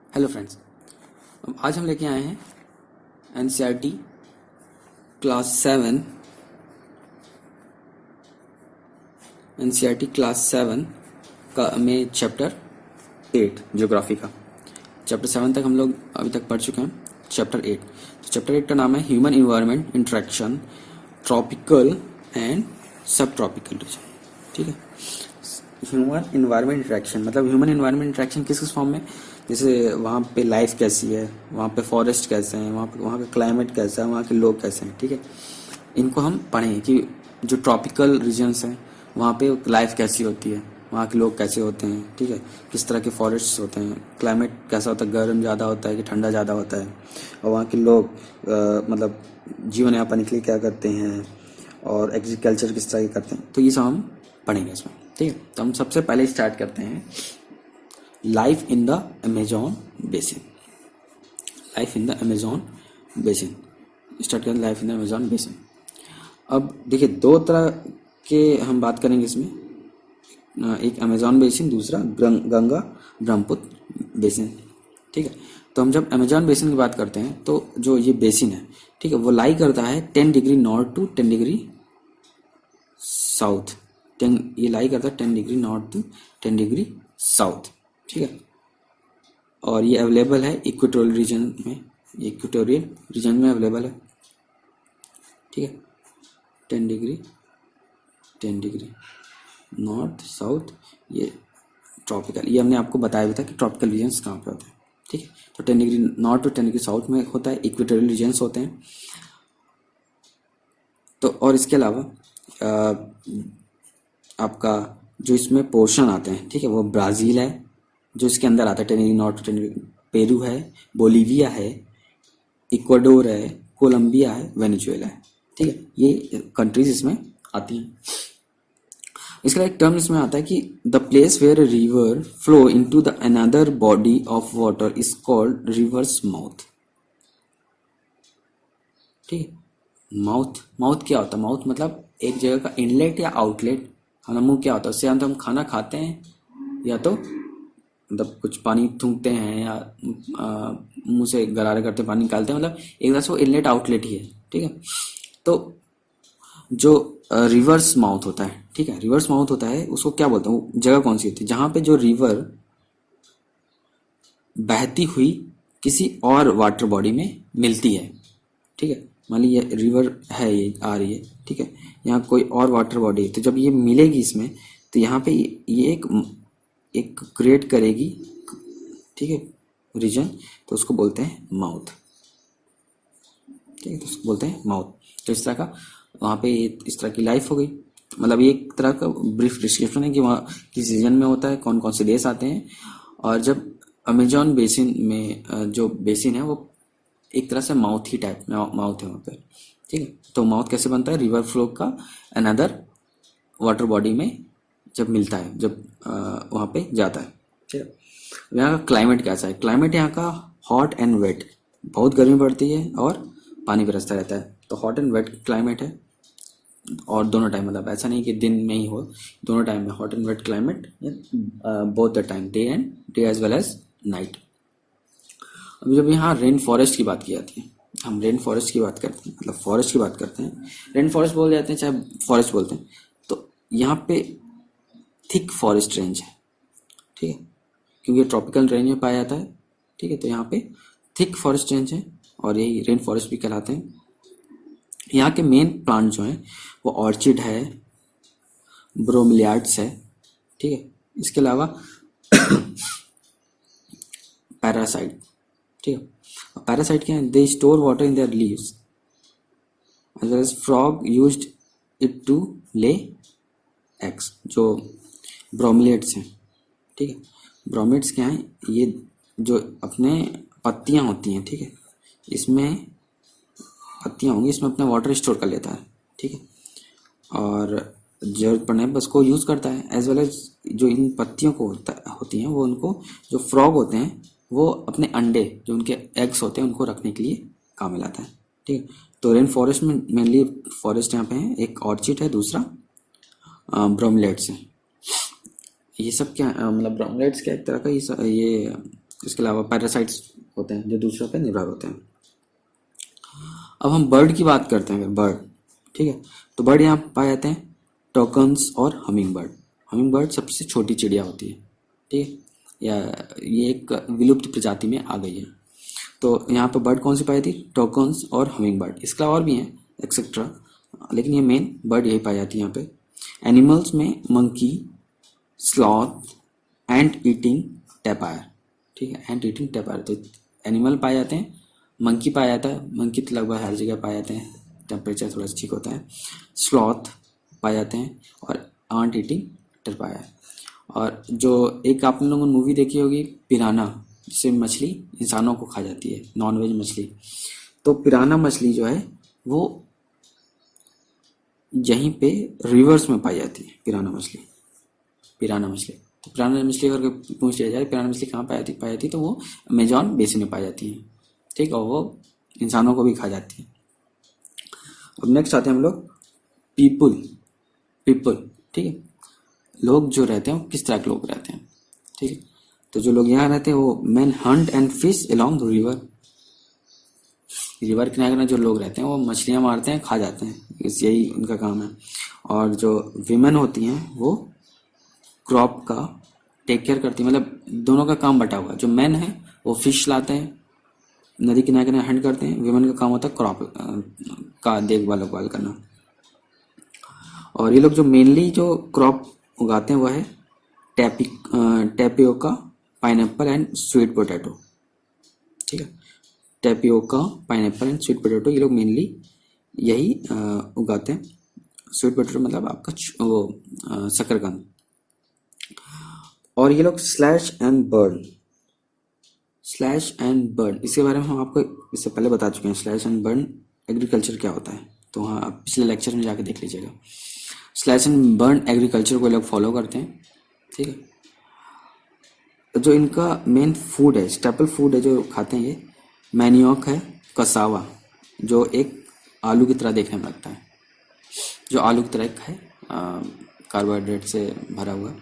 Hello friends. अब आज हम लेके आए हैं एनसीईआरटी क्लास 7 एनसीईआरटी क्लास 7 का में चैप्टर 8 ज्योग्राफी का। चैप्टर 7 तक हम लोग अभी तक पढ़ चुके हैं। चैप्टर 8, तो चैप्टर 8 का नाम है human environment interaction, tropical and सब ट्रॉपिकल रीजन। ठीक है, ह्यूमन इन्वायरमेंट इंटरेक्शन मतलब ह्यूमन इन्वायरमेंट इंटरेक्शन किस किस फॉर्म में, जैसे वहाँ पे लाइफ कैसी है, वहाँ पे फॉरेस्ट कैसे हैं, वहाँ का क्लाइमेट कैसा है, वहाँ के लोग कैसे हैं। ठीक है, इनको हम पढ़ेंगे कि जो ट्रॉपिकल रीजन्स हैं वहाँ पे लाइफ कैसी होती है, वहाँ के लोग कैसे होते हैं। ठीक है, किस तरह के फॉरेस्ट होते हैं, क्लाइमेट कैसा होता है, गर्म ज़्यादा होता है कि ठंडा ज़्यादा होता है, और वहाँ के लोग मतलब जीवन यापन के लिए क्या करते हैं, और एग्रीकल्चर किस तरह के करते हैं। तो ये सब हम पढ़ेंगे इसमें। ठीक है, तो हम सबसे पहले स्टार्ट करते हैं life in the Amazon basin. Life in the Amazon basin start करें, life in the Amazon basin. अब देखिए, दो तरह के हम बात करेंगे इसमें, एक अमेजोन बेसिन, दूसरा गंगा ब्रह्मपुत्र बेसिन। ठीक है, तो हम जब अमेजोन बेसिन की बात करते हैं तो जो ये बेसिन है, ठीक है, वो लाई करता है 10 degree north to 10 degree south. ये लाई करता है 10 degree north to 10 degree south. ठीक है, और ये अवेलेबल है इक्वेटोरियल रीजन में, इक्वेटोरियल रीजन में अवेलेबल है। ठीक है, 10 डिग्री नॉर्थ साउथ, ये ट्रॉपिकल, ये हमने आपको बताया भी था कि ट्रॉपिकल रीजन्स कहाँ पे होते हैं। ठीक है, तो 10 degree north to 10 degree south में होता है, इक्वेटोरियल रीजन्स होते हैं। तो और इसके अलावा आपका जो इसमें पोर्शन आते हैं, ठीक है, वो ब्राज़ील है जो इसके अंदर आता है 10 degree north to 10 degree, Peru है, बोलीविया है, इक्वाडोर है, कोलंबिया है, वेनेजुएला है। ठीक है, ये कंट्रीज इसमें आती हैं। इसका एक टर्म इसमें आता है कि the place where a river flow into the another body of water is called river's mouth. ठीक है, माउथ, माउथ क्या होता है? माउथ मतलब एक जगह का इनलेट या आउटलेट। हमारा मुंह क्या होता है? उससे हम खाना खाते हैं या तो मतलब कुछ पानी थूकते हैं या मुंह से गरारे करते पानी निकालते हैं, मतलब एक तरह से वो इनलेट आउटलेट ही है। ठीक है, तो जो रिवर्स माउथ होता है, ठीक है, रिवर्स माउथ होता है, उसको क्या बोलते हैं? वो जगह कौन सी होती है जहाँ पे जो रिवर बहती हुई किसी और वाटर बॉडी में मिलती है। ठीक है, मान लीजिए ये रिवर है, ये आ रही है, ठीक है, यहाँ कोई और वाटर बॉडी है, तो जब ये मिलेगी इसमें तो यहाँ पे ये एक क्रिएट करेगी, ठीक है, रीजन, तो उसको बोलते हैं माउथ। ठीक है, तो उसको बोलते हैं माउथ। तो इस तरह का वहाँ पे इस तरह की लाइफ हो गई। मतलब ये एक तरह का ब्रीफ डिस्क्रिप्शन है कि वहाँ किस रीजन में होता है, कौन कौन से देश आते हैं। और जब अमेजोन बेसिन में जो बेसिन है वो एक तरह से माउथ ही टाइप में माउथ है वहाँ पे। ठीक है, तो माउथ कैसे बनता है? रिवर फ्लो का अनदर वाटर बॉडी में जब मिलता है, जब वहाँ पे जाता है। ठीक है, यहाँ का क्लाइमेट कैसा है? क्लाइमेट यहाँ का हॉट एंड वेट, बहुत गर्मी पड़ती है और पानी बरसता रहता है, तो हॉट एंड वेट क्लाइमेट है। और दोनों टाइम, मतलब ऐसा नहीं कि दिन में ही हो, दोनों टाइम में hot and wet climate, both the time, day as well as night. अभी जब यहाँ रेन फॉरेस्ट की बात की जाती है, हम रेन फॉरेस्ट की बात करते हैं, मतलब फॉरेस्ट की बात करते हैं, रेन फॉरेस्ट बोल जाते हैं चाहे फॉरेस्ट बोलते हैं, तो यहाँ पे थिक फॉरेस्ट रेंज है। ठीक है, क्योंकि ट्रॉपिकल रेंज में पाया जाता है। ठीक है, तो यहाँ पे थिक फॉरेस्ट रेंज है और यही रेन फॉरेस्ट भी कहलाते हैं। यहाँ के मेन प्लांट जो हैं वो ऑर्चिड है, ब्रोमिलियाड्स है। ठीक है, इसके अलावा पैरासाइट। ठीक है, पैरासाइट क्या है? They store water in their leaves as well as frog used it to lay eggs. जो ब्रोमिलियड्स हैं, ठीक है, ब्रोमिलियड्स क्या हैं? ये जो अपने पत्तियां होती हैं, ठीक है, इसमें पत्तियां होंगी, इसमें अपना वाटर स्टोर कर लेता है। ठीक है, और जरूरत पड़ने पर उसको यूज़ करता है। एज वेल एज जो इन पत्तियों को होती हैं वो उनको, जो फ्रॉग होते हैं वो अपने अंडे, जो उनके एग्स होते हैं, उनको रखने के लिए काम में लाता है। ठीक है, तो रेन फॉरेस्ट में मेनली फॉरेस्ट यहाँ पे है, एक ऑर्चिड है, दूसरा ब्रोमिलियड्स है। ये सब क्या मतलब ब्रोमिलियड्स क्या एक तरह का ये इसके अलावा पैरासाइट्स होते हैं जो दूसरों पे निर्भर होते हैं। अब हम बर्ड की बात करते हैं, अगर बर्ड, ठीक है, तो बर्ड यहाँ पाए जाते हैं टोकन्स और हमिंग बर्ड। हमिंग बर्ड सबसे छोटी चिड़िया होती है, ठीक है, या ये एक विलुप्त प्रजाति में आ गई है। तो यहाँ पे बर्ड कौन सी पाई थी, टोकन्स और हमिंग बर्ड। इसके अलावा और भी हैं एक्सेट्रा, लेकिन ये मेन बर्ड यही पाई जाती है यहाँ पे। एनिमल्स में मंकी, स्लॉथ, एंट ईटिंग टैपायर, ठीक है, एंट ईटिंग टैपायर। तो एनिमल पाए जाते हैं, मंकी पाया जाता है, मंकी तो लगभग हर जगह पाए जाते हैं, टेम्परेचर थोड़ा ठीक होता है। स्लॉथ पाए जाते हैं और एंट ईटिंग टैपायर। और जो एक आप लोगों ने मूवी देखी होगी पिराना, जिससे मछली इंसानों को खा जाती है, नॉनवेज मछली। तो पिराना मछली जो है वो यहीं पे रिवर्स में पाई जाती है, पिराना मछली। पिराना मछली, तो पिराना मछली अगर पूछ लिया जाए पिराना मछली कहाँ पाई जाती तो वो अमेजॉन बेसिन में पाई जाती है, ठीक है, और वो इंसानों को भी खा जाती है। अब नेक्स्ट आते हैं हम लोग पीपल, ठीक है, लोग जो रहते हैं वो किस तरह के लोग रहते हैं, ठीक है। तो जो लोग यहाँ रहते हैं वो man Hunt and fish along the river. River किनारे जो लोग रहते हैं वो मछलियाँ मारते हैं, खा जाते हैं, इस यही उनका काम है। और जो विमेन होती हैं वो क्रॉप का टेक केयर करती है, मतलब दोनों का काम बटा हुआ है। जो मैन है वो फिश लाते हैं, नदी किनारे हंट करते हैं, विमेन का काम होता है क्रॉप का देखभाल करना। और ये लोग जो मेनली जो क्रॉप उगाते हैं वह है tapioca, pineapple and sweet potato, ठीक है, tapioca, pineapple and sweet potato, ये लोग मेनली यही उगाते हैं। स्वीट पोटैटो मतलब आपका वो शकरकंद। और ये लोग स्लैश एंड बर्न, इसके बारे में हम आपको इससे पहले बता चुके हैं। स्लैश एंड बर्न एग्रीकल्चर क्या होता है, तो हाँ आप पिछले लेक्चर में जाके देख लीजिएगा। स्लैश एंड बर्न एग्रीकल्चर को लोग फॉलो करते हैं, ठीक है। जो इनका मेन फूड है, स्टेपल फूड है जो खाते हैं ये, मैनियोक है, कसावा, जो एक आलू की तरह देखने में लगता है, जो आलू की तरह एक है, कार्बोहाइड्रेट से भरा हुआ।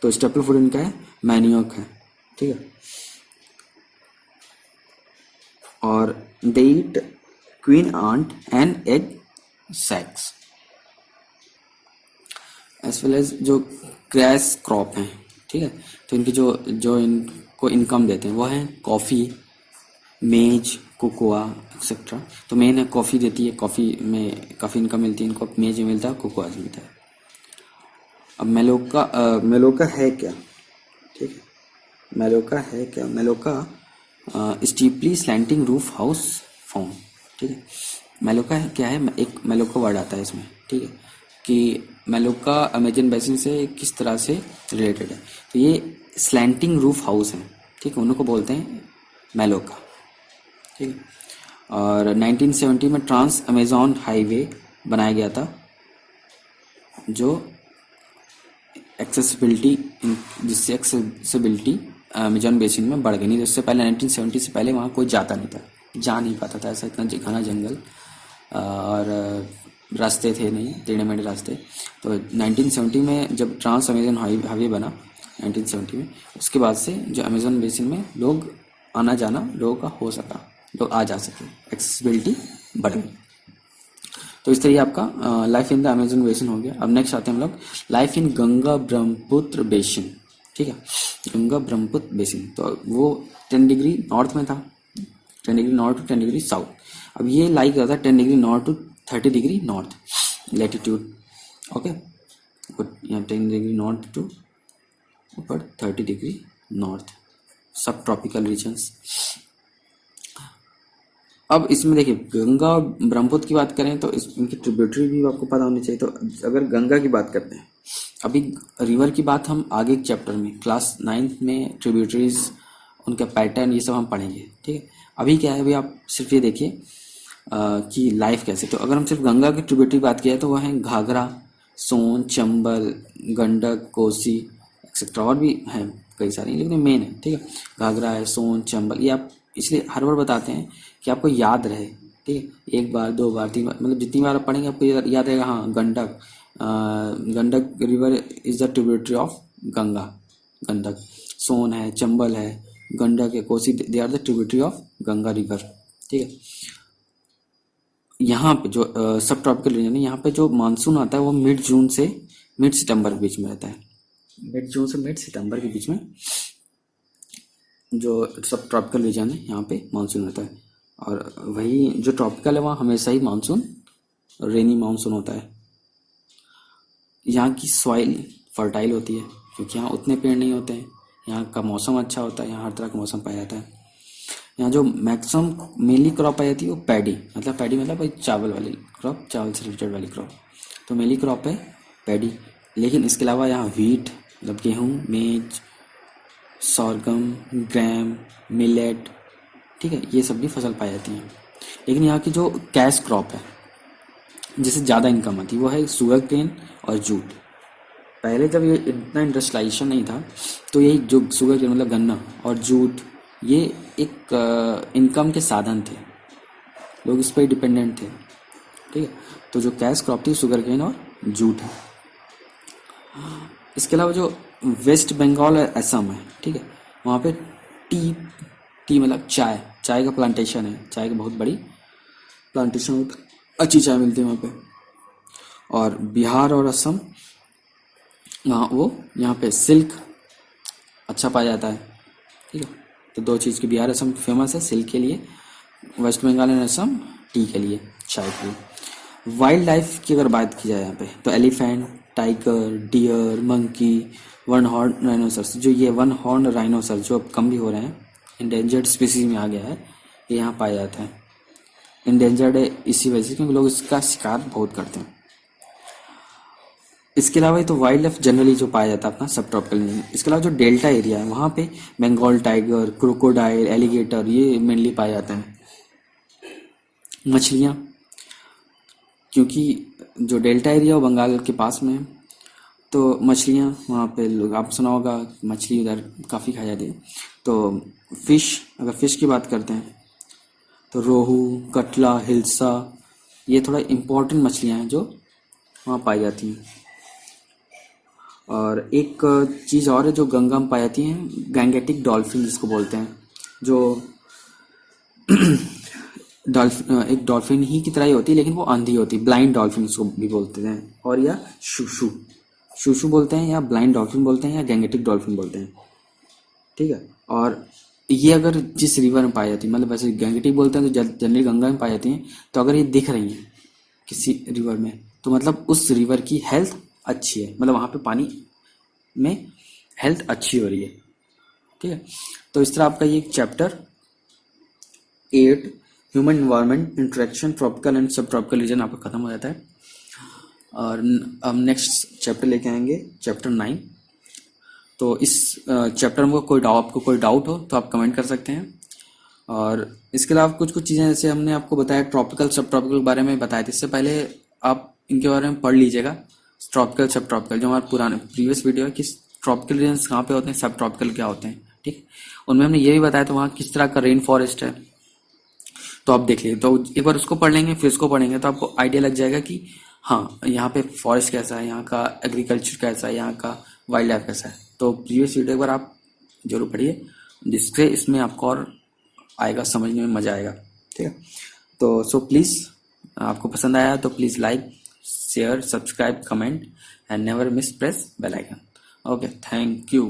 तो स्टेपल फूड इनका है मैनियोक है, ठीक है। और they eat queen ant and egg sacs as well as जो ग्रास क्रॉप हैं, ठीक है। तो इनकी जो इनको इनकम देते हैं वो है कॉफ़ी, मेज, कोकोआ एक्सेट्रा। तो मेन है कॉफ़ी देती है, कॉफ़ी में काफ़ी इनकम मिलती है इनको, मेज में मिलता है, कोकोआ से मिलता है। अब मेलोका है क्या, ठीक है, मेलोका है क्या, मेलोका steeply slanting roof house form, ठीक है। मेलोका है क्या है, एक मेलोका वर्ड आता है इसमें, ठीक है, कि मेलोका अमेजन बेसिन से किस तरह से रिलेटेड है। तो ये स्लैंटिंग रूफ हाउस है, ठीक है, उनको बोलते हैं मेलोका, ठीक है। और 1970 में ट्रांस अमेजॉन हाईवे बनाया गया था, जो एक्सेसिबिलिटी, जिससे एक्सेसिबिलिटी अमेजॉन बेसिन में बढ़ गई। नहीं, इससे पहले 1970 से पहले वहाँ कोई जाता नहीं था, जा नहीं पाता था, ऐसा इतना घना जंगल और रास्ते थे नहीं, टेढ़े मेढ़े रास्ते। तो 1970 में जब ट्रांस अमेजन हाईवे बना 1970 में, उसके बाद से जो अमेजन बेसिन में लोग आना जाना लोगों का हो सका, लोग आ जा सके, एक्सेसिबिलिटी बढ़ गई। तो इस तरह आपका life in the Amazon basin हो गया। अब नेक्स्ट आते हैं हम लोग life in Ganga Brahmaputra basin, ठीक है, गंगा ब्रह्मपुत्र बेसिन। तो वो 10 डिग्री नॉर्थ में था, 10 degree north to 10 degree south. अब ये लाई करता है 10 degree north to 30 degree north latitude, okay, यहाँ 10 डिग्री नॉर्थ टू ऊपर 30 डिग्री नॉर्थ, सब ट्रॉपिकल रीजन्स। अब इसमें देखिए गंगा और ब्रह्मपुत्र की बात करें तो इनकी ट्रिब्यूटरी भी आपको पता होनी चाहिए। तो अगर गंगा की बात करते हैं, अभी रिवर की बात हम आगे एक चैप्टर में क्लास 9th में ट्रिब्यूटरीज, उनका पैटर्न, ये सब हम पढ़ेंगे, ठीक है। अभी क्या है, अभी आप सिर्फ ये देखिए कि लाइफ कैसे। तो अगर हम सिर्फ गंगा की ट्रिब्यूटरी बात किया तो वह है घाघरा, सोन, चंबल, गंडक, कोसी एक्सेट्रा, और भी हैं कई सारी, लेकिन मेन है, ठीक है, घाघरा है, सोन, चंबल। ये आप इसलिए हर बार बताते हैं कि आपको याद रहे, ठीक है, 1 बार 2 बार 3 बार, मतलब जितनी बार आप पढ़ेंगे आपको याद रहेगा। हाँ, Gandak river is the tributary of Ganga, Gandak. Son है, चंबल है, गंडक है, Kosi, they are the tributary of Ganga river. ठीक है, यहाँ पे जो सब ट्रॉपिकल रीजन है, यहाँ पे जो मानसून आता है वो मिड जून से मिड सितंबर के बीच में रहता है। मिड जून से मिड सितंबर के बीच में जो सब ट्रॉपिकल रीजन है यहाँ पे मानसून होता है। और वही जो ट्रॉपिकल है वहाँ हमेशा ही मानसून, रेनी मानसून होता है। यहाँ की सॉइल फर्टाइल होती है क्योंकि यहाँ उतने पेड़ नहीं होते हैं। यहाँ का मौसम अच्छा होता है, यहाँ हर तरह का मौसम पाया जाता है। यहाँ जो मैक्सिमम मेनली क्रॉप पाई जाती है वो पैडी, पैडी मतलब भाई चावल वाली क्रॉप, चावल से रिलेटेड वाली क्रॉप, तो मेनली क्रॉप है पैडी। लेकिन इसके अलावा यहाँ व्हीट मतलब गेहूँ, मेज, सॉरगम, ग्राम, मिलेट, ठीक है, ये सब भी फसल पाई जाती हैं। लेकिन यहाँ की जो कैश क्रॉप है जिससे ज़्यादा इनकम आती है वो है शुगर केन और जूट। पहले जब ये इतना इंडस्ट्रियलाइजेशन नहीं था तो यही जो शुगर केन मतलब गन्ना और जूट ये एक इनकम के साधन थे, लोग इस पर डिपेंडेंट थे। ठीक है, तो जो कैश क्रॉप थी शुगर केन और जूट है। इसके अलावा जो वेस्ट बंगाल और असम है, ठीक है, वहाँ पे टी मतलब चाय का प्लांटेशन है, चाय की बहुत बड़ी प्लांटेशन होता है, अच्छी चाय मिलती है वहाँ पे। और बिहार और असम यहाँ पे सिल्क अच्छा पाया जाता है। ठीक है, तो दो चीज़ की बिहार असम फेमस है सिल्क के लिए, वेस्ट बंगाल और असम टी के लिए, चाय के लिए। वाइल्ड लाइफ की अगर बात की जाए यहाँ पे तो elephant, tiger, deer, monkey, one horn rhinoceros, जो ये वन हॉर्न राइनोसर्स जो अब कम भी हो रहे हैं, इंडेंजर्ड स्पीसीज में आ गया है, ये यहाँ पाया जाता है। इंडेंजर्ड है इसी वजह से क्योंकि लोग इसका शिकार बहुत करते हैं। इसके अलावा तो वाइल्ड लाइफ जनरली जो पाया जाता है अपना सब ट्रॉपिकल रीजन। इसके अलावा जो डेल्टा एरिया है वहाँ पे बंगाल टाइगर, क्रोकोडाइल, एलिगेटर ये मेनली पाए जाते हैं। मछलियाँ, क्योंकि जो डेल्टा एरिया वो बंगाल के पास में है तो मछलियाँ वहाँ पे लोग, आप सुना होगा मछली उधर काफ़ी खाई जाती है। तो फिश, अगर फिश की बात करते हैं तो रोहू, कटला, हिल्सा ये थोड़ा इम्पोर्टेंट मछलियाँ हैं जो वहाँ पाई जाती हैं। और एक चीज़ और है जो गंगा में पाई जाती हैं, गैंगेटिक डॉल्फिन जिसको बोलते हैं, जो एक डॉल्फिन ही की तरह ही होती है लेकिन वो अंधी होती है, ब्लाइंड डॉल्फिन उसको भी बोलते हैं, और या शूशू बोलते हैं, या ब्लाइंड डॉल्फिन बोलते हैं, या गैंगेटिक डॉल्फिन बोलते हैं। ठीक है, और ये अगर जिस रिवर में पाई जाती है, मतलब वैसे गैंगेटिक बोलते हैं तो जनरली गंगा में पाई जाती हैं, तो अगर ये दिख रही हैं किसी रिवर में तो मतलब उस रिवर की हेल्थ अच्छी है, मतलब वहाँ पे पानी में हेल्थ अच्छी हो रही है। ठीक है, तो इस तरह आपका ये chapter 8 human environment interaction tropical and सब ट्रॉपिकल रीजन आपका खत्म हो जाता है। और अब नेक्स्ट चैप्टर लेके आएंगे चैप्टर 9। तो इस चैप्टर में आपको कोई डाउट हो तो आप कमेंट कर सकते हैं। और इसके अलावा कुछ चीज़ें जैसे हमने आपको बताया ट्रॉपिकल सब ट्रॉपिकल के बारे में बताया था, इससे पहले आप इनके बारे में पढ़ लीजिएगा। ट्रॉपिकल सब ट्रॉपिकल जो हमारे पुराने प्रीवियस वीडियो है कि ट्रॉपिकल रीजन्स कहाँ पे होते हैं, सब ट्रॉपिकल क्या होते हैं, ठीक, उनमें हमने ये भी बताया था वहाँ किस तरह का रेन फॉरेस्ट है, तो आप देख लीजिए। तो एक बार उसको पढ़ लेंगे फिर इसको पढ़ेंगे तो आपको आइडिया लग जाएगा कि हाँ यहाँ पे फॉरेस्ट कैसा है, यहाँ का एग्रीकल्चर कैसा है, यहाँ का वाइल्ड लाइफ कैसा है। तो प्रीवियस वीडियो एक बार आप जरूर पढ़िए, जिससे इसमें आपको और आएगा, समझने में मज़ा आएगा। ठीक है, तो सो प्लीज़ आपको पसंद आया तो please like, share, subscribe, comment and never miss press bell icon. Okay, thank you.